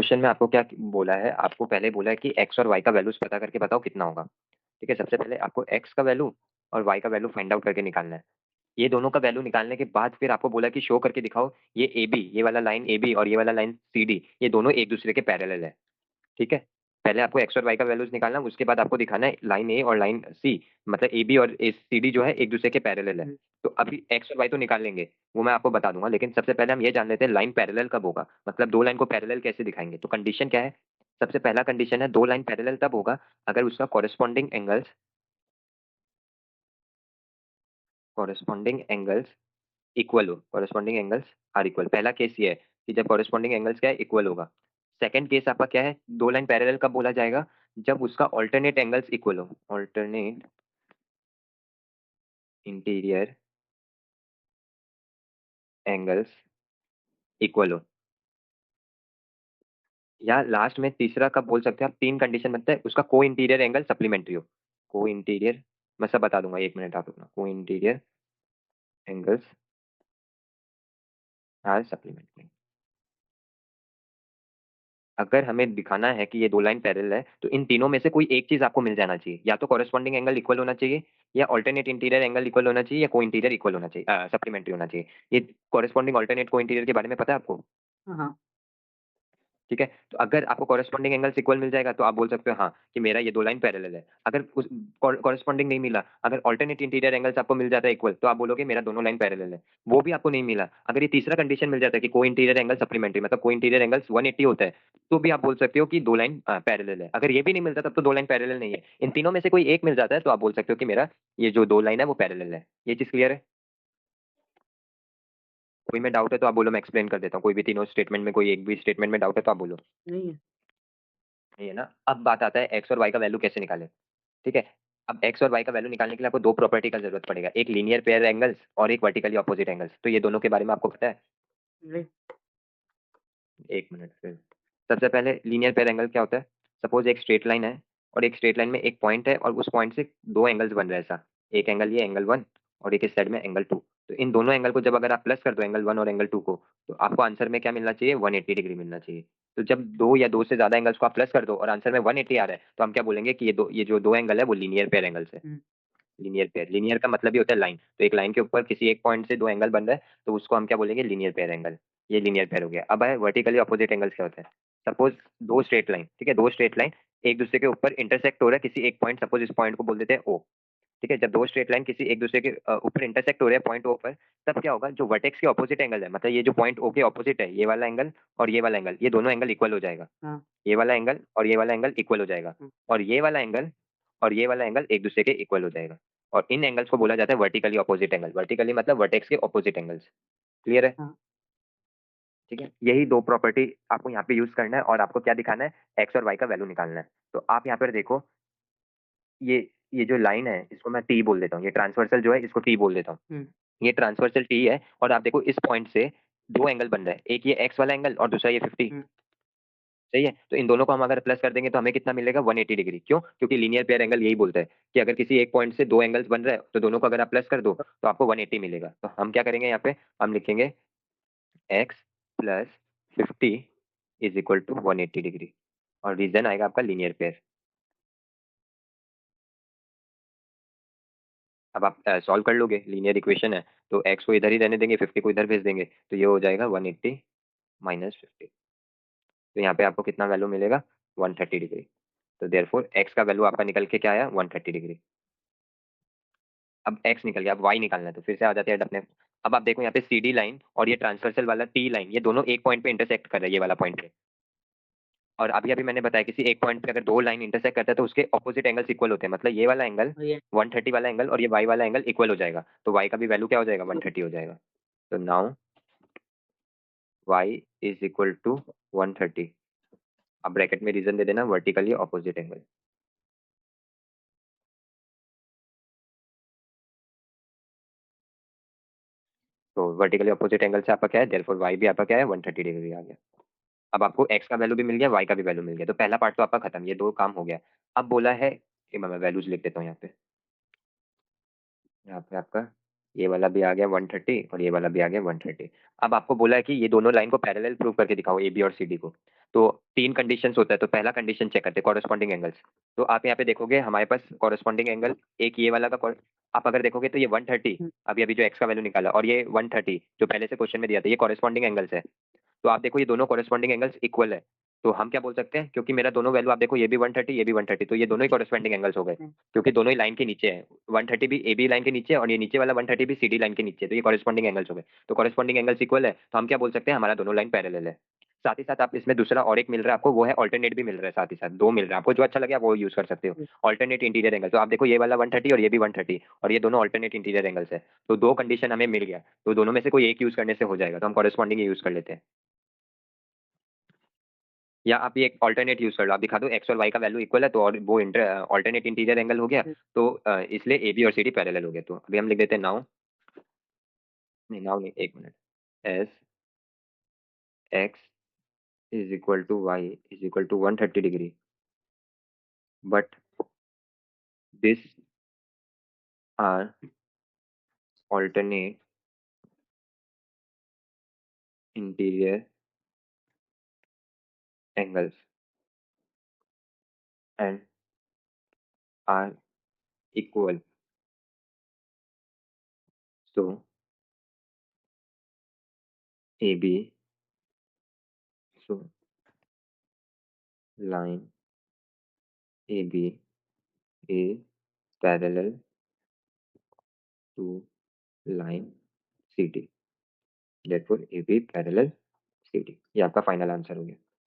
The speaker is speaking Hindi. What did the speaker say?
क्वेश्चन में आपको क्या बोला है, आपको पहले बोला है कि एक्स और वाई का वैल्यूज पता करके बताओ कितना होगा। ठीक है, सबसे पहले आपको एक्स का वैल्यू और वाई का वैल्यू फाइंड आउट करके निकालना है। ये दोनों का वैल्यू निकालने के बाद फिर आपको बोला कि शो करके दिखाओ ये ए बी, ये वाला लाइन ए बी और ये वाला लाइन सी डी, ये दोनों एक दूसरे के पैरेलल है। ठीक है, पहले आपको एक्स और वाई का वैल्यूज निकालना है, उसके बाद आपको दिखाना है लाइन ए और लाइन सी, मतलब ए बी और सी डी जो है एक दूसरे के पैरेलल है। तो अभी एक्स और वाई तो निकाल लेंगे, वो मैं आपको बता दूंगा, लेकिन सबसे पहले हम ये जान लेते हैं लाइन पैरेलल कब होगा, मतलब दो लाइन को पैरेलल कैसे दिखाएंगे। तो कंडीशन क्या है, सबसे पहला कंडीशन है दो लाइन पैरेलल तब होगा अगर उसका कॉरेस्पॉन्डिंग एंगल्स इक्वल हो, कॉरेस्पॉन्डिंग एंगल्स आर इक्वल। पहला केस ये है कि जब कॉरेस्पॉन्डिंग एंगल्स क्या है, इक्वल होगा। सेकंड केस आपका क्या है, दो लाइन पैरेलल कब बोला जाएगा, जब उसका ऑल्टरनेट एंगल्स इक्वल हो, ऑल्टरनेट इंटीरियर एंगल्स इक्वल हो। या लास्ट में तीसरा कब बोल सकते हैं आप, तीन कंडीशन बनता है उसका, को इंटीरियर एंगल सप्लीमेंट्री हो। को इंटीरियर, मैं सब बता दूंगा, एक मिनट आप रुकना। को इंटीरियर एंगल्स आर सप्लीमेंट्री। अगर हमें दिखाना है कि ये दो लाइन पैरेलल है तो इन तीनों में से कोई एक चीज आपको मिल जाना चाहिए, या तो कॉरेस्पॉन्डिंग एंगल इक्वल होना चाहिए, या ऑल्टरनेट इंटीरियर एंगल इक्वल होना चाहिए, या को इंटीरियर इक्वल होना चाहिए, सप्लीमेंट्री होना चाहिए। ये कॉरेस्पॉन्डिंग ऑल्टरनेट को इंटीरियर के बारे में पता है आपको। हाँ। ठीक है, तो अगर आपको कॉरेस्पॉन्डिंग एंगल्स इक्वल मिल जाएगा तो आप बोल सकते हो हाँ कि मेरा ये दो लाइन पैरेलल है। अगर उस कॉरेस्पॉन्डिंग नहीं मिला, अगर ऑल्टरनेट इंटीरियर एंगल्स आपको मिल जाता है इक्वल, तो आप बोलोगे मेरा दोनों लाइन पैरेलल है। वो भी आपको नहीं मिला, अगर ये तीसरा कंडीशन मिल जाता है कि को इंटीरियर एंगल सप्लीमेंट्री, मतलब को इंटीरियर एंगल्स 180 होता है, तो भी आप बोल सकते हो कि दो लाइन पैरेलल है। अगर ये भी नहीं मिलता तब तो दो लाइन पैरेलल नहीं है। इन तीनों में से कोई एक मिल जाता है तो आप बोल सकते हो कि मेरा ये जो दो लाइन है वो पैरेलल है। ये चीज क्लियर है। कोई में डाउट है तो आप बोलो, मैं एक्सप्लेन कर देता हूँ। कोई भी तीनों स्टेटमेंट में कोई एक भी स्टेटमेंट में डाउट है तो आप बोलो। नहीं है। ये ना, अब बात आता है एक्स और वाई का वैल्यू कैसे निकाले। ठीक है, अब एक्स और वाई का वैल्यू निकालने के लिए आपको दो प्रॉपर्टी का जरूरत पड़ेगा, एक लीनियर पेयर एंगल्स और एक वर्टिकली ऑपोजिट एंगल्स। तो ये दोनों के बारे में आपको पता है। नहीं। एक मिनट फिर, सबसे पहले लीनियर पेयर एंगल क्या होता है। सपोज एक स्ट्रेट लाइन है और एक स्ट्रेट लाइन में एक पॉइंट है और उस पॉइंट से दो एंगल्स बन रहे हैं ऐसा, एक एंगल ये एंगल वन और एक इस साइड में एंगल टू। तो इन दोनों एंगल को जब अगर आप प्लस कर दो एंगल वन और एंगल टू को, तो आपको आंसर में क्या मिलना चाहिए, 180 डिग्री मिलना चाहिए। तो जब दो या दो से ज्यादा एंगल्स को आप प्लस कर दो और आंसर में 180 आ रहा है, तो हम क्या बोलेंगे कि ये जो दो एंगल है वो लीनियर पेयर एंगल्स है। लीनियर पेयर, लीनियर का मतलब ही होता है लाइन, तो एक लाइन के ऊपर किसी एक पॉइंट से दो एंगल बन रहा है तो उसको हम क्या बोलेंगे, लीनियर पेयर एंगल। ये लीनियर पेयर हो गया। अब है वर्टिकली अपोजिट एंगल्स क्या होता है। सपोज दो स्ट्रेट लाइन, ठीक है, दो स्ट्रेट लाइन एक दूसरे के ऊपर इंटरसेक्ट हो रहा है किसी एक पॉइंट, सपोज इस पॉइंट को बोल देते हैं ओ। ठीक है, जब दो स्ट्रेट लाइन किसी एक दूसरे के ऊपर इंटरसेक्ट हो रहे हैं पॉइंट ओ पर, तब क्या होगा, जो वर्टेक्स के ऑपोजिट एंगल है, मतलब ये जो पॉइंट ओ के ऑपोजिट है, ये वाला एंगल और ये वाला एंगल, ये दोनों एंगल इक्वल हो जाएगा। हाँ। ये वाला एंगल और ये वाला एंगल इक्वल हो जाएगा, हाँ। और ये वाला एंगल और ये वाला एंगल एक दूसरे के इक्वल हो जाएगा। और इन एंगल्स को बोला जाता है वर्टिकली ऑपोजिट एंगल। वर्टिकली मतलब वर्टेक्स के ऑपोजिट एंगल्स। क्लियर है। हाँ। ठीक है, यही दो प्रॉपर्टी आपको यहाँ पे यूज करना है और आपको क्या दिखाना है, एक्स और वाई का वैल्यू निकालना है। तो आप यहाँ पर देखो, ये ये जो लाइन है इसको मैं टी बोल देता हूँ, ये ट्रांसवर्सल जो है इसको टी बोल देता हूँ। हम्म। ये ट्रांसवर्सल टी है और आप देखो इस पॉइंट से दो एंगल बन रहा है, एक ये एक्स वाला एंगल और दूसरा ये 50। हम्म। सही है, तो इन दोनों को हम अगर प्लस कर देंगे तो हमें कितना मिलेगा, 180 डिग्री। क्यों, क्योंकि लीनियर पेयर एंगल यही बोलता है कि अगर किसी एक पॉइंट से दो एंगल्स बन रहे हैं तो दोनों को अगर आप प्लस कर दो तो आपको 180 मिलेगा। तो हम क्या करेंगे यहाँ पे, हम लिखेंगे x plus 50 is equal to 180 degree, और रीजन आएगा आपका लीनियर पेयर। अब आप सॉल्व कर लोगे, लीनियर इक्वेशन है, तो एक्स को इधर ही रहने देंगे, 50 को इधर भेज देंगे, तो ये हो जाएगा 180 माइनस 50। तो यहाँ पे आपको कितना वैल्यू मिलेगा, 130 डिग्री। तो देयरफॉर एक्स का वैल्यू आपका निकल के क्या आया, 130 डिग्री। अब एक्स निकल गया, अब वाई निकालना है, तो फिर से आ जाते हैं अपने। अब आप देखो यहाँ पे सी डी लाइन और ये ट्रांसवर्सल वाला टी लाइन, ये दोनों एक पॉइंट पे इंटरसेक्ट कर रहे हैं, ये वाला पॉइंट पे। और अभी अभी मैंने बताया किसी एक पॉइंट पे अगर दो लाइन इंटरसेक्ट करता है तो उसके ऑपोजिट एंगल्स इक्वल होते हैं, मतलब ये वाला एंगल और ये 130 वाला एंगल और ये वाई वाला एंगल इक्वल हो जाएगा, तो वाई का भी वैल्यू क्या हो जाएगा, 130 हो जाएगा। तो now y is equal to 130। अब ब्रैकेट में रीजन दे देना, वर्टिकली ऑपोजिट एंगल। तो वर्टिकली ऑपोजिट एंगल से आपका क्या है, देयरफॉर वाई भी आपका क्या है, 130 डिग्री आ गया। अब आपको एक्स का वैल्यू भी मिल गया, वाई का भी वैल्यू मिल गया, तो पहला पार्ट तो आपका खत्म, ये दो काम हो गया। अब बोला है कि मैं वैल्यूज लिख देता हूँ यहाँ पे। यहाँ पे आपका ये वाला भी आ गया 130 और ये वाला भी आ गया 130। अब आपको बोला है कि ये दोनों लाइन को पैरेलल प्रूव करके दिखाओ, ए बी और सी डी को। तो तीन कंडीशंस होता है, तो पहला कंडीशन चेक करते हैं कॉरेस्पॉन्डिंग एंगल्स। तो आप यहाँ पे देखोगे हमारे पास कॉरेस्पॉन्डिंग एंगल एक ये वाला का आप अगर देखोगे तो ये 130, अभी अभी जो एक्स का वैल्यू निकाला, और ये 130 जो पहले से क्वेश्चन में दिया था, ये कॉरेस्पॉन्डिंग एंगल्स है। तो आप देखो ये दोनों कॉरेस्पॉन्डिंग एंगल्स इक्वल है। तो हम क्या बोल सकते हैं, क्योंकि मेरा दोनों वैल्यू आप देखो, ये भी 130 ये भी 130, तो ये दोनों ही कॉरेस्पॉन्डिंग एंगल्स हो गए, क्योंकि दोनों ही लाइन के नीचे है। 130 भी ए बी लाइन के नीचे है, और ये नीचे वाला 130 भी सी डी लाइन के नीचे है, तो ये कॉरेस्पॉन्डिंग एंगल्स हो गए। तो कॉरेस्पॉन्डिंग एंगल्स इक्वल है, तो हम क्या बोल सकते हैं, हमारा दोनों लाइन पैरेलल है। साथ ही साथ आप इसमें दूसरा और एक मिल रहा है आपको, वो है ऑल्टरनेट भी मिल रहा है, साथ ही साथ दो मिल रहा है आपको, जो अच्छा लगे आप वो यूज कर सकते हो। ऑल्टरनेट इंटीरियर एंगल, तो आप देखो ये वाला 130 और ये भी 130, और ये दोनों ऑल्टरनेट इंटीरियर एंगल्स है। तो दो कंडीशन हमें मिल गया, तो दोनों में से कोई एक यूज करने से हो जाएगा, तो हम कॉरेस्पॉन्डिंग यूज कर लेते हैं। या आप ये एक ऑल्टरनेट यूज कर लो, आप दिखा दो एक्स और वाई का वैल्यू इक्वल है, तो और वो ऑल्टरनेट इंटीरियर एंगल हो गया। तो इसलिए ए बी और सी डी पैरेलल हो गया। तो अभी हम लिख देते हैं नाउ, नहीं नाउ नहीं, एक minute, as x is equal to y is equal to 130 degree, but this are alternate interior angles and are equal, so A B, so line A B is parallel to line CD. Therefore, AB parallel CD. ये आपका फाइनल आंसर हो गया।